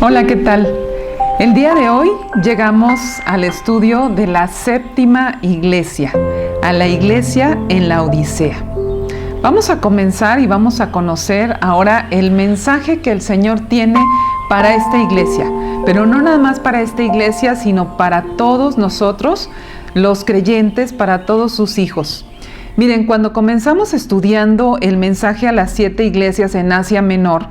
Hola, ¿qué tal? El día de hoy llegamos al estudio de la séptima iglesia, a la iglesia en la Odisea. Vamos a comenzar y vamos a conocer ahora el mensaje que el Señor tiene para esta iglesia, pero no nada más para esta iglesia, sino para todos nosotros, los creyentes, para todos sus hijos. Miren, cuando comenzamos estudiando el mensaje a las 7 iglesias en Asia Menor,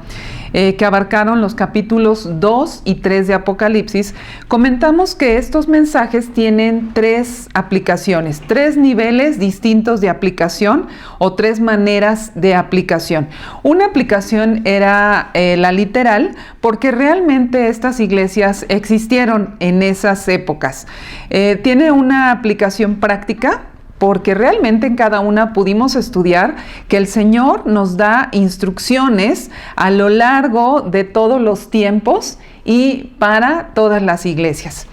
que abarcaron los capítulos 2 y 3 de Apocalipsis, comentamos que estos mensajes tienen 3 aplicaciones, 3 niveles distintos de aplicación o 3 maneras de aplicación. Una aplicación era la literal, porque realmente estas iglesias existieron en esas épocas. Tiene una aplicación práctica, porque realmente en cada una pudimos estudiar que el Señor nos da instrucciones a lo largo de todos los tiempos y para todas las iglesias.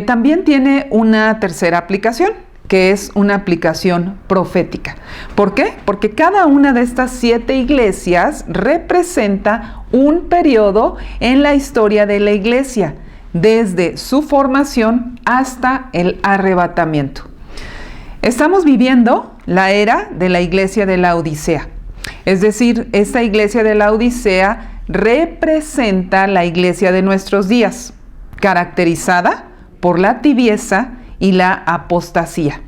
También tiene una tercera aplicación, que es una aplicación profética. ¿Por qué? Porque cada una de estas 7 iglesias representa un periodo en la historia de la iglesia, desde su formación hasta el arrebatamiento. Estamos viviendo la era de la iglesia de la Odisea. Es decir, esta iglesia de la Odisea representa la iglesia de nuestros días, caracterizada por la tibieza y la apostasía.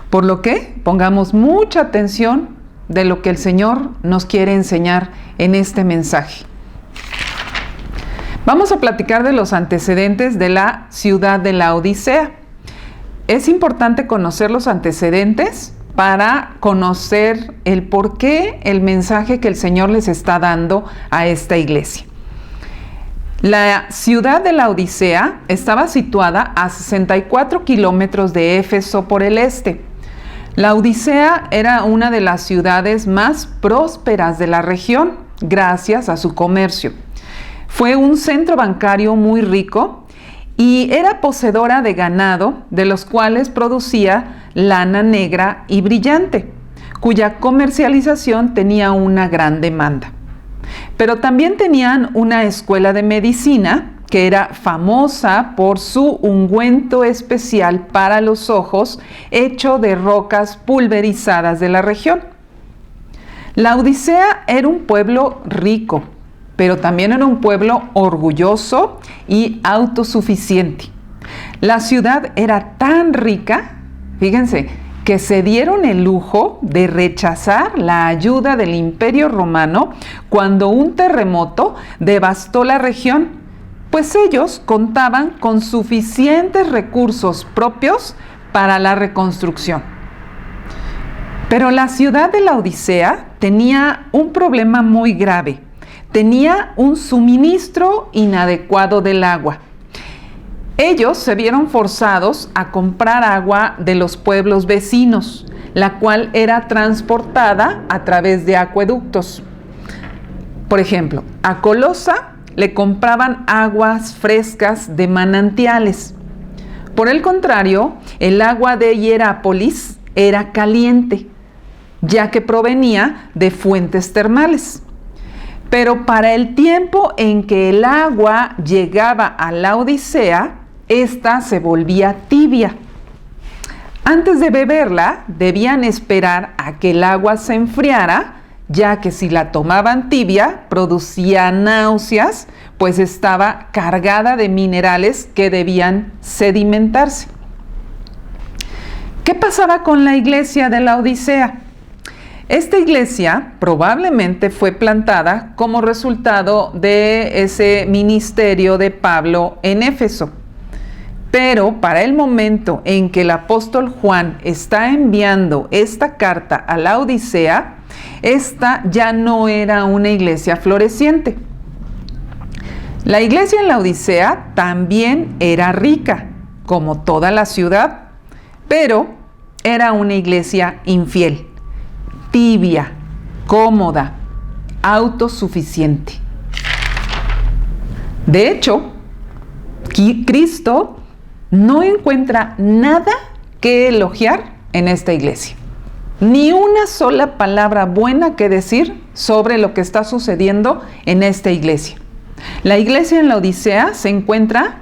Por lo que pongamos mucha atención de lo que el Señor nos quiere enseñar en este mensaje. Vamos a platicar de los antecedentes de la ciudad de la Odisea. Es importante conocer los antecedentes para conocer el por qué el mensaje que el Señor les está dando a esta iglesia. La ciudad de la Odisea estaba situada a 64 kilómetros de Éfeso por el este. La Odisea era una de las ciudades más prósperas de la región gracias a su comercio. Fue un centro bancario muy rico y era poseedora de ganado, de los cuales producía lana negra y brillante, cuya comercialización tenía una gran demanda. Pero también tenían una escuela de medicina que era famosa por su ungüento especial para los ojos, hecho de rocas pulverizadas de la región. La Odisea era un pueblo rico, pero también era un pueblo orgulloso y autosuficiente. La ciudad era tan rica, fíjense, que se dieron el lujo de rechazar la ayuda del Imperio Romano cuando un terremoto devastó la región, pues ellos contaban con suficientes recursos propios para la reconstrucción. Pero la ciudad de la Odisea tenía un problema muy grave. Tenía un suministro inadecuado del agua. Ellos se vieron forzados a comprar agua de los pueblos vecinos, la cual era transportada a través de acueductos. Por ejemplo, a Colosa le compraban aguas frescas de manantiales. Por el contrario, el agua de Hierápolis era caliente, ya que provenía de fuentes termales. Pero para el tiempo en que el agua llegaba a la Odisea, ésta se volvía tibia. Antes de beberla, debían esperar a que el agua se enfriara, ya que si la tomaban tibia, producía náuseas, pues estaba cargada de minerales que debían sedimentarse. ¿Qué pasaba con la iglesia de la Odisea? Esta iglesia probablemente fue plantada como resultado de ese ministerio de Pablo en Éfeso. Pero para el momento en que el apóstol Juan está enviando esta carta a la Odisea, esta ya no era una iglesia floreciente. La iglesia en la Odisea también era rica, como toda la ciudad, pero era una iglesia infiel, tibia, cómoda, autosuficiente. De hecho, Cristo no encuentra nada que elogiar en esta iglesia. Ni una sola palabra buena que decir sobre lo que está sucediendo en esta iglesia. La iglesia en Laodicea se encuentra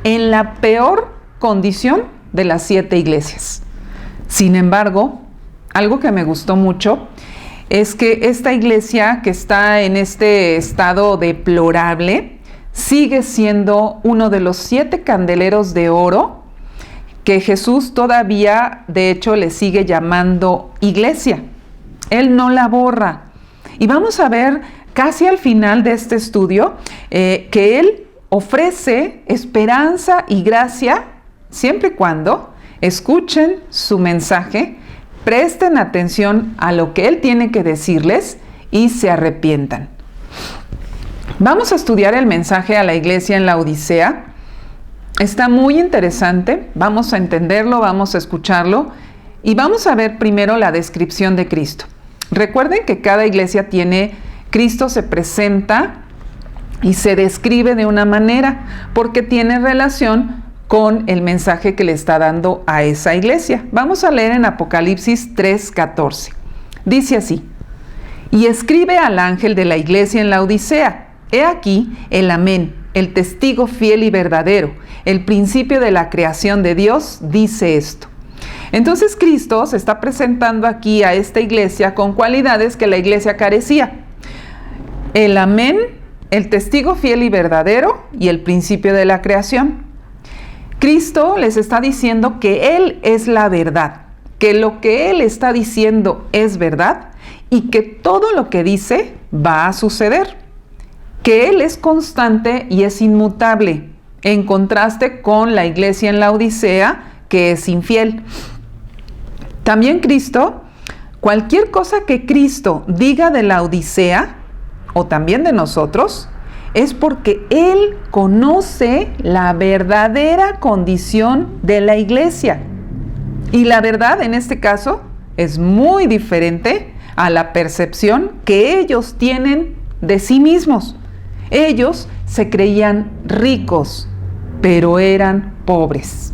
en la peor condición de las 7 iglesias. Sin embargo, algo que me gustó mucho es que esta iglesia que está en este estado deplorable sigue siendo uno de los 7 candeleros de oro que Jesús todavía, de hecho, le sigue llamando iglesia. Él no la borra. Y vamos a ver casi al final de este estudio que Él ofrece esperanza y gracia siempre y cuando escuchen su mensaje, presten atención a lo que Él tiene que decirles y se arrepientan. Vamos a estudiar el mensaje a la iglesia en Laodicea. Está muy interesante, vamos a entenderlo, vamos a escucharlo y vamos a ver primero la descripción de Cristo. Recuerden que cada iglesia tiene, Cristo se presenta y se describe de una manera porque tiene relación con el mensaje que le está dando a esa iglesia. Vamos a leer en Apocalipsis 3:14. Dice así: y escribe al ángel de la iglesia en Laodicea, he aquí el amén, el testigo fiel y verdadero, el principio de la creación de Dios, dice esto. Entonces Cristo se está presentando aquí a esta iglesia con cualidades que la iglesia carecía. El amén, el testigo fiel y verdadero y el principio de la creación. Cristo les está diciendo que Él es la verdad, que lo que Él está diciendo es verdad y que todo lo que dice va a suceder, que Él es constante y es inmutable, en contraste con la iglesia en Laodicea, que es infiel. También Cristo, cualquier cosa que Cristo diga de Laodicea, o también de nosotros, es porque Él conoce la verdadera condición de la iglesia. Y la verdad en este caso es muy diferente a la percepción que ellos tienen de sí mismos. Ellos se creían ricos, pero eran pobres.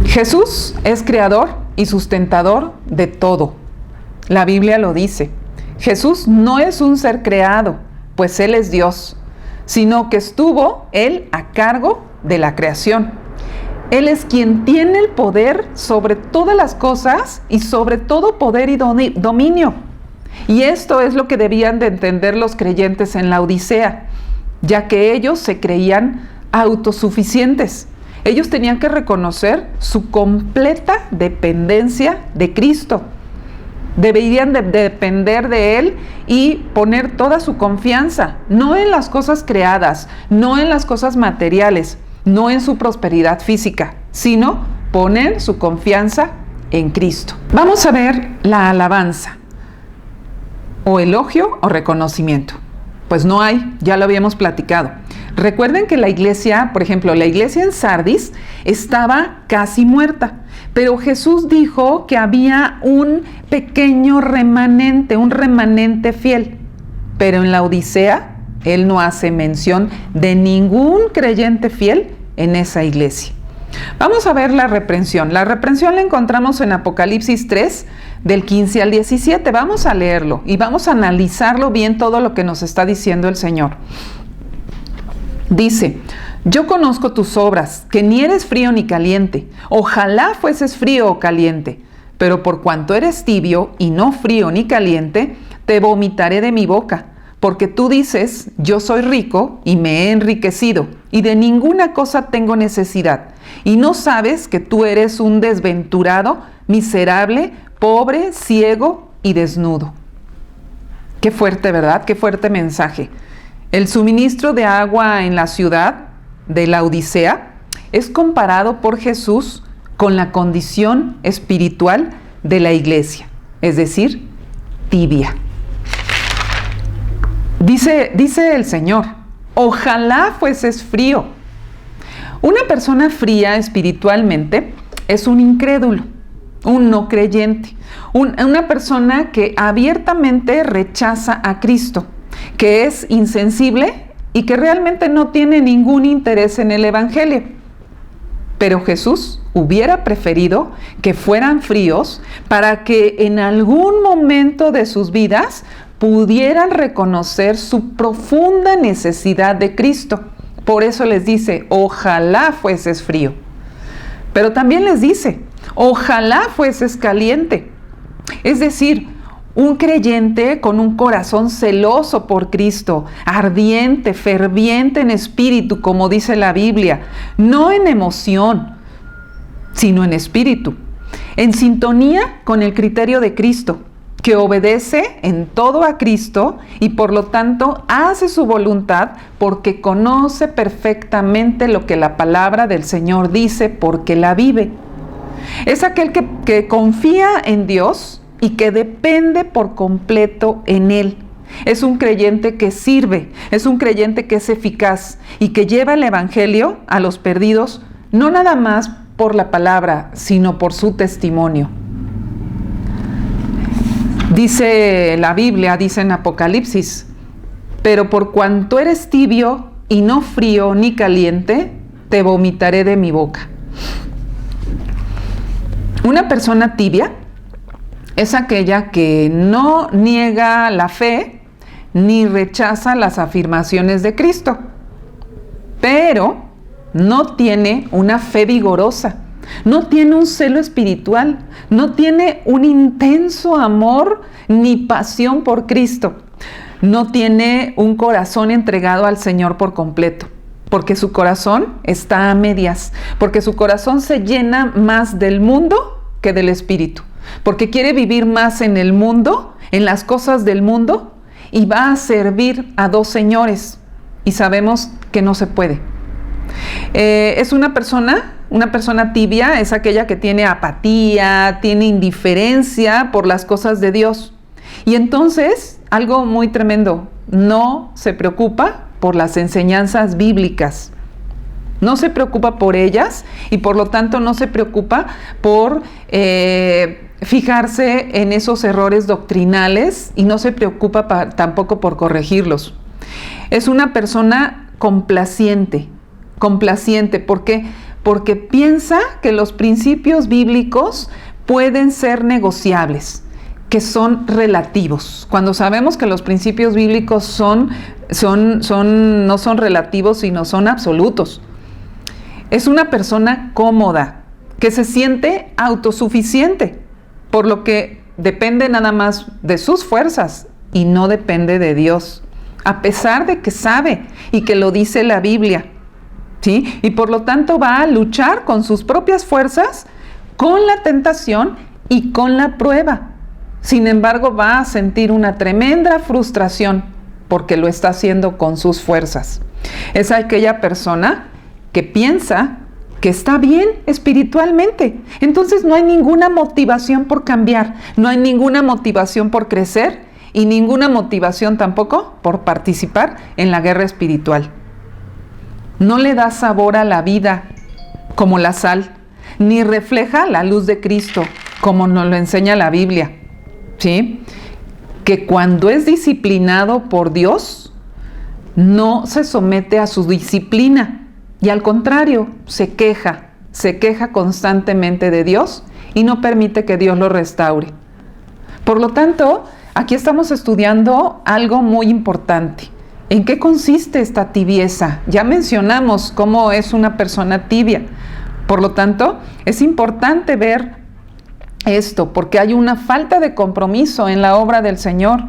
Jesús es creador y sustentador de todo. La Biblia lo dice. Jesús no es un ser creado, pues Él es Dios, sino que estuvo Él a cargo de la creación. Él es quien tiene el poder sobre todas las cosas y sobre todo poder y dominio. Y esto es lo que debían de entender los creyentes en Laodicea, ya que ellos se creían autosuficientes. Ellos tenían que reconocer su completa dependencia de Cristo. Deberían de depender de Él y poner toda su confianza, no en las cosas creadas, no en las cosas materiales, no en su prosperidad física, sino poner su confianza en Cristo. Vamos a ver la alabanza, o elogio o reconocimiento. Pues no hay, ya lo habíamos platicado. Recuerden que la iglesia, por ejemplo, la iglesia en Sardis estaba casi muerta, pero Jesús dijo que había un pequeño remanente, un remanente fiel. Pero en Laodicea, Él no hace mención de ningún creyente fiel en esa iglesia. Vamos a ver la reprensión. La reprensión la encontramos en Apocalipsis 3, del 15 al 17. Vamos a leerlo y vamos a analizarlo bien todo lo que nos está diciendo el Señor. Dice: yo conozco tus obras, que ni eres frío ni caliente. Ojalá fueses frío o caliente, pero por cuanto eres tibio y no frío ni caliente, te vomitaré de mi boca. Porque tú dices, yo soy rico y me he enriquecido, y de ninguna cosa tengo necesidad. Y no sabes que tú eres un desventurado, miserable, pobre, ciego y desnudo. Qué fuerte, ¿verdad? Qué fuerte mensaje. El suministro de agua en la ciudad de Laodicea es comparado por Jesús con la condición espiritual de la iglesia, es decir, tibia. Dice el Señor, ojalá fueses frío. Una persona fría espiritualmente es un incrédulo, un no creyente, una persona que abiertamente rechaza a Cristo, que es insensible y que realmente no tiene ningún interés en el Evangelio. Pero Jesús hubiera preferido que fueran fríos para que en algún momento de sus vidas pudieran reconocer su profunda necesidad de Cristo. Por eso les dice, ojalá fueses frío. Pero también les dice, ojalá fueses caliente. Es decir, un creyente con un corazón celoso por Cristo, ardiente, ferviente en espíritu, como dice la Biblia, no en emoción, sino en espíritu, en sintonía con el criterio de Cristo, que obedece en todo a Cristo y por lo tanto hace su voluntad porque conoce perfectamente lo que la palabra del Señor dice porque la vive. Es aquel que confía en Dios y que depende por completo en Él. Es un creyente que sirve, es un creyente que es eficaz y que lleva el Evangelio a los perdidos, no nada más por la palabra, sino por su testimonio. Dice la Biblia, dice en Apocalipsis, pero por cuanto eres tibio y no frío ni caliente, te vomitaré de mi boca. Una persona tibia es aquella que no niega la fe ni rechaza las afirmaciones de Cristo, pero no tiene una fe vigorosa, no tiene un celo espiritual, no tiene un intenso amor ni pasión por Cristo, no tiene un corazón entregado al Señor por completo, porque su corazón está a medias, porque su corazón se llena más del mundo que del Espíritu, porque quiere vivir más en el mundo, en las cosas del mundo, y va a servir a dos señores, y sabemos que no se puede. Es una persona tibia, es aquella que tiene apatía, tiene indiferencia por las cosas de Dios. Y entonces, algo muy tremendo, no se preocupa por las enseñanzas bíblicas. No se preocupa por ellas y por lo tanto no se preocupa por fijarse en esos errores doctrinales y no se preocupa tampoco por corregirlos. Es una persona complaciente. ¿Por qué? Porque piensa que los principios bíblicos pueden ser negociables, que son relativos. Cuando sabemos que los principios bíblicos no son relativos, sino son absolutos. Es una persona cómoda, que se siente autosuficiente, por lo que depende nada más de sus fuerzas y no depende de Dios, a pesar de que sabe y que lo dice la Biblia. ¿Sí? Y por lo tanto va a luchar con sus propias fuerzas, con la tentación y con la prueba. Sin embargo, va a sentir una tremenda frustración porque lo está haciendo con sus fuerzas. Es aquella persona que piensa que está bien espiritualmente. Entonces no hay ninguna motivación por cambiar, no hay ninguna motivación por crecer y ninguna motivación tampoco por participar en la guerra espiritual. No le da sabor a la vida como la sal, ni refleja la luz de Cristo, como nos lo enseña la Biblia, ¿sí? Que cuando es disciplinado por Dios, no se somete a su disciplina, y al contrario, se queja constantemente de Dios y no permite que Dios lo restaure. Por lo tanto, aquí estamos estudiando algo muy importante. ¿En qué consiste esta tibieza? Ya mencionamos cómo es una persona tibia. Por lo tanto, es importante ver esto, porque hay una falta de compromiso en la obra del Señor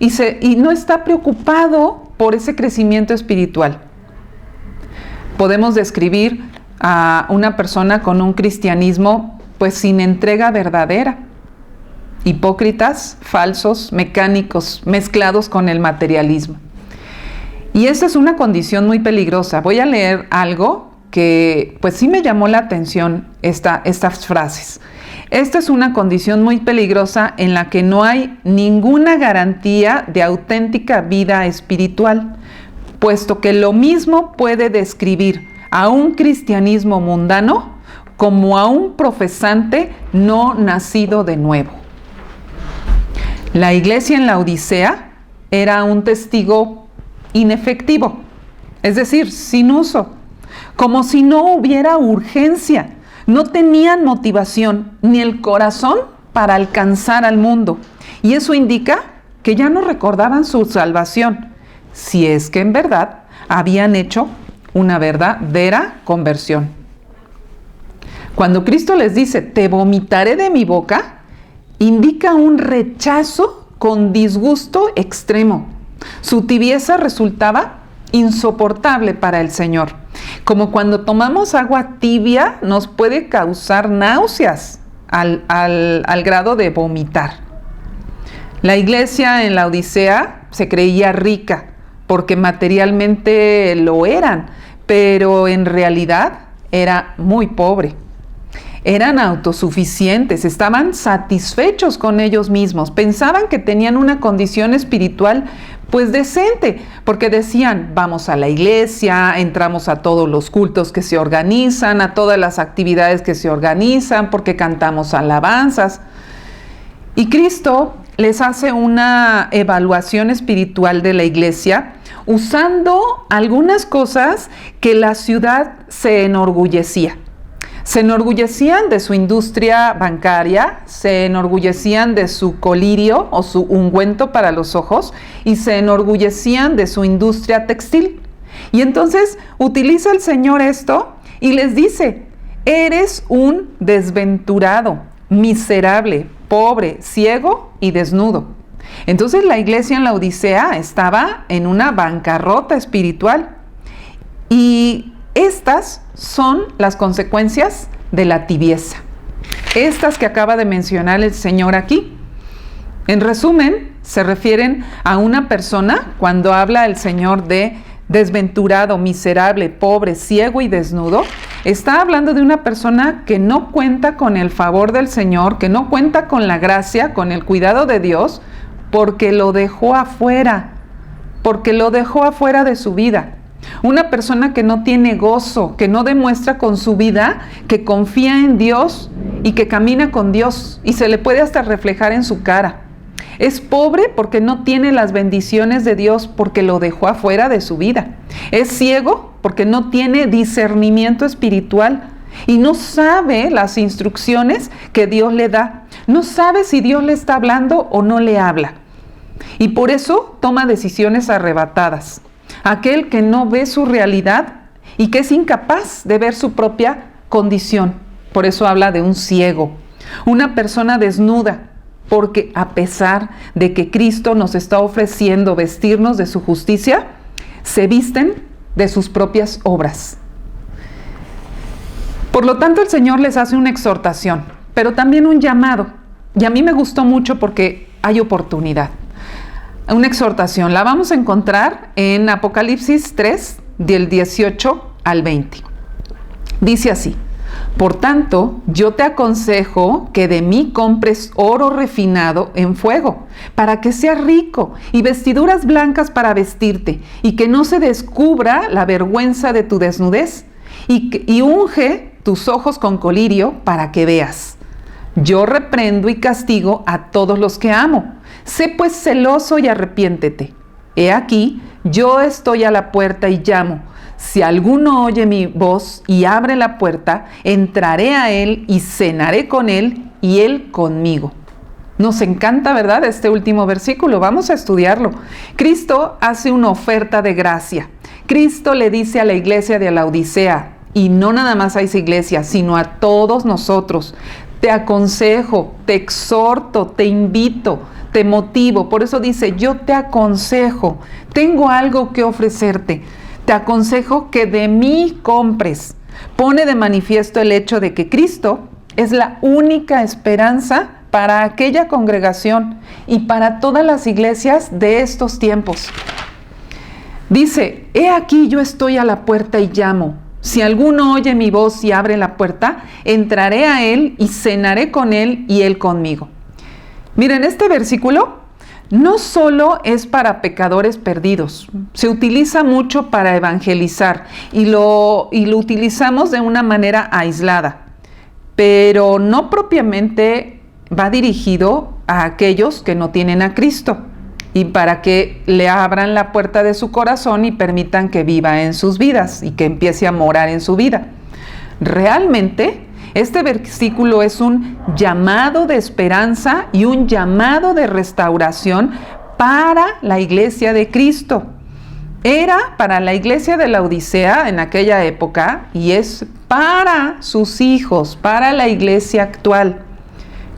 y no está preocupado por ese crecimiento espiritual. Podemos describir a una persona con un cristianismo pues sin entrega verdadera. Hipócritas, falsos, mecánicos, mezclados con el materialismo. Y esta es una condición muy peligrosa. Voy a leer algo que pues sí me llamó la atención estas frases. Esta es una condición muy peligrosa en la que no hay ninguna garantía de auténtica vida espiritual, puesto que lo mismo puede describir a un cristianismo mundano como a un profesante no nacido de nuevo. La iglesia en la Odisea era un testigo inefectivo, es decir, sin uso, como si no hubiera urgencia, no tenían motivación ni el corazón para alcanzar al mundo. Y eso indica que ya no recordaban su salvación, si es que en verdad habían hecho una verdadera conversión. Cuando Cristo les dice, te vomitaré de mi boca, indica un rechazo con disgusto extremo. Su tibieza resultaba insoportable para el Señor. Como cuando tomamos agua tibia, nos puede causar náuseas al grado de vomitar. La iglesia en la Odisea se creía rica porque materialmente lo eran, pero en realidad era muy pobre. Eran autosuficientes, estaban satisfechos con ellos mismos, pensaban que tenían una condición espiritual pues decente, porque decían, vamos a la iglesia, entramos a todos los cultos que se organizan, a todas las actividades que se organizan, porque cantamos alabanzas. Y Cristo les hace una evaluación espiritual de la iglesia usando algunas cosas que la ciudad se enorgullecía. Se enorgullecían de su industria bancaria, se enorgullecían de su colirio o su ungüento para los ojos y se enorgullecían de su industria textil. Y entonces utiliza el Señor esto y les dice, eres un desventurado, miserable, pobre, ciego y desnudo. Entonces la iglesia en la Odisea estaba en una bancarrota espiritual y estas son las consecuencias de la tibieza. Estas que acaba de mencionar el Señor aquí. En resumen, se refieren a una persona cuando habla el Señor de desventurado, miserable, pobre, ciego y desnudo. Está hablando de una persona que no cuenta con el favor del Señor, que no cuenta con la gracia, con el cuidado de Dios, porque lo dejó afuera de su vida. Una persona que no tiene gozo, que no demuestra con su vida que confía en Dios y que camina con Dios y se le puede hasta reflejar en su cara. Es pobre porque no tiene las bendiciones de Dios porque lo dejó afuera de su vida. Es ciego porque no tiene discernimiento espiritual y no sabe las instrucciones que Dios le da. No sabe si Dios le está hablando o no le habla. Y por eso toma decisiones arrebatadas. Aquel que no ve su realidad y que es incapaz de ver su propia condición. Por eso habla de un ciego, una persona desnuda, porque a pesar de que Cristo nos está ofreciendo vestirnos de su justicia, se visten de sus propias obras. Por lo tanto, el Señor les hace una exhortación, pero también un llamado. Y a mí me gustó mucho porque hay oportunidad. Una exhortación, la vamos a encontrar en Apocalipsis 3, del 18 al 20. Dice así, por tanto, yo te aconsejo que de mí compres oro refinado en fuego, para que seas rico, y vestiduras blancas para vestirte, y que no se descubra la vergüenza de tu desnudez, y unge tus ojos con colirio para que veas. Yo reprendo y castigo a todos los que amo. Sé pues celoso y arrepiéntete. He aquí, yo estoy a la puerta y llamo. Si alguno oye mi voz y abre la puerta, entraré a él y cenaré con él y él conmigo. Nos encanta, ¿verdad?, este último versículo. Vamos a estudiarlo. Cristo hace una oferta de gracia. Cristo le dice a la iglesia de la Odisea, y no nada más a esa iglesia, sino a todos nosotros, te aconsejo, te exhorto, te invito, te motivo. Por eso dice, yo te aconsejo, tengo algo que ofrecerte. Te aconsejo que de mí compres. Pone de manifiesto el hecho de que Cristo es la única esperanza para aquella congregación y para todas las iglesias de estos tiempos. Dice, he aquí yo estoy a la puerta y llamo. Si alguno oye mi voz y abre la puerta, entraré a él y cenaré con él y él conmigo. Miren, este versículo no solo es para pecadores perdidos, se utiliza mucho para evangelizar y lo utilizamos de una manera aislada, pero no propiamente va dirigido a aquellos que no tienen a Cristo y para que le abran la puerta de su corazón y permitan que viva en sus vidas y que empiece a morar en su vida. Realmente, este versículo es un llamado de esperanza y un llamado de restauración para la iglesia de Cristo. Era para la iglesia de la Odisea en aquella época y es para sus hijos, para la iglesia actual.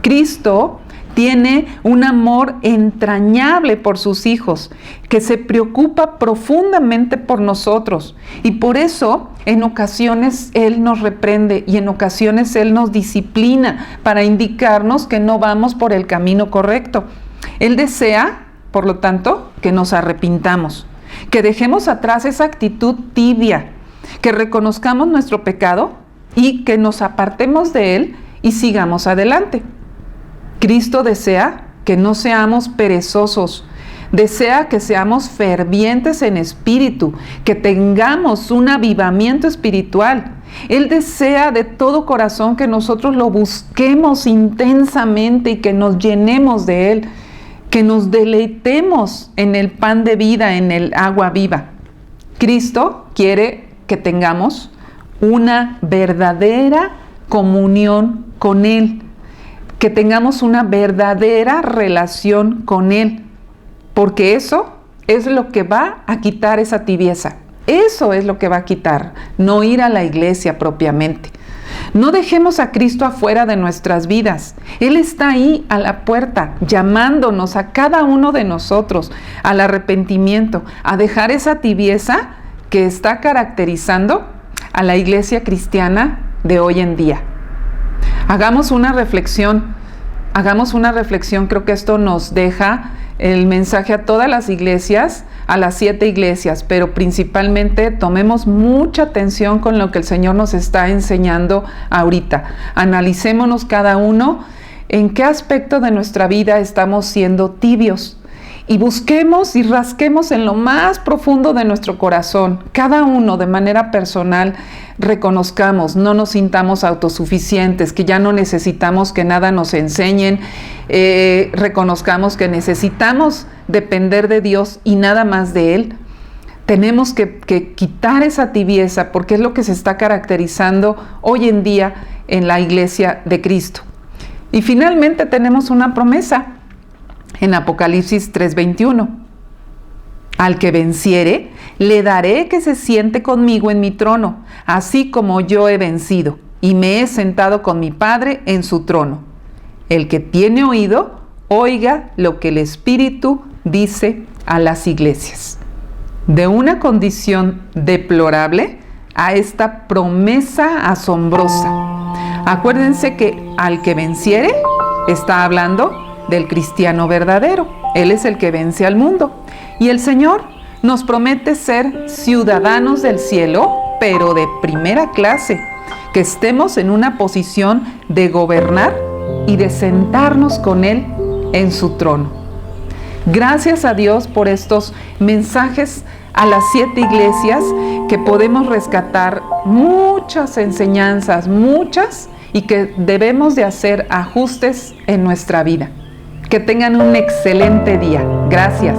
Cristo tiene un amor entrañable por sus hijos, que se preocupa profundamente por nosotros. Y por eso, en ocasiones Él nos reprende y en ocasiones Él nos disciplina para indicarnos que no vamos por el camino correcto. Él desea, por lo tanto, que nos arrepintamos, que dejemos atrás esa actitud tibia, que reconozcamos nuestro pecado y que nos apartemos de él y sigamos adelante. Cristo desea que no seamos perezosos, desea que seamos fervientes en espíritu, que tengamos un avivamiento espiritual. Él desea de todo corazón que nosotros lo busquemos intensamente y que nos llenemos de él, que nos deleitemos en el pan de vida, en el agua viva. Cristo quiere que tengamos una verdadera comunión con Él, que tengamos una verdadera relación con Él, porque eso es lo que va a quitar esa tibieza. Eso es lo que va a quitar, no ir a la iglesia propiamente. No dejemos a Cristo afuera de nuestras vidas. Él está ahí a la puerta, llamándonos a cada uno de nosotros al arrepentimiento, a dejar esa tibieza que está caracterizando a la iglesia cristiana de hoy en día. Hagamos una reflexión, creo que esto nos deja el mensaje a todas las iglesias, a las 7 iglesias, pero principalmente tomemos mucha atención con lo que el Señor nos está enseñando ahorita. Analicémonos cada uno en qué aspecto de nuestra vida estamos siendo tibios y busquemos y rasquemos en lo más profundo de nuestro corazón, cada uno de manera personal. Reconozcamos, no nos sintamos autosuficientes, que ya no necesitamos que nada nos enseñen, reconozcamos que necesitamos depender de Dios y nada más de Él. Tenemos que quitar esa tibieza porque es lo que se está caracterizando hoy en día en la iglesia de Cristo. Y finalmente tenemos una promesa en Apocalipsis 3:21. Al que venciere, le daré que se siente conmigo en mi trono, así como yo he vencido, y me he sentado con mi Padre en su trono. El que tiene oído, oiga lo que el Espíritu dice a las iglesias. De una condición deplorable a esta promesa asombrosa. Acuérdense que al que venciere está hablando del cristiano verdadero. Él es el que vence al mundo. Y el Señor nos promete ser ciudadanos del cielo, pero de primera clase, que estemos en una posición de gobernar y de sentarnos con Él en su trono. Gracias a Dios por estos mensajes a las 7 iglesias, que podemos rescatar muchas enseñanzas, muchas, y que debemos de hacer ajustes en nuestra vida. Que tengan un excelente día. Gracias.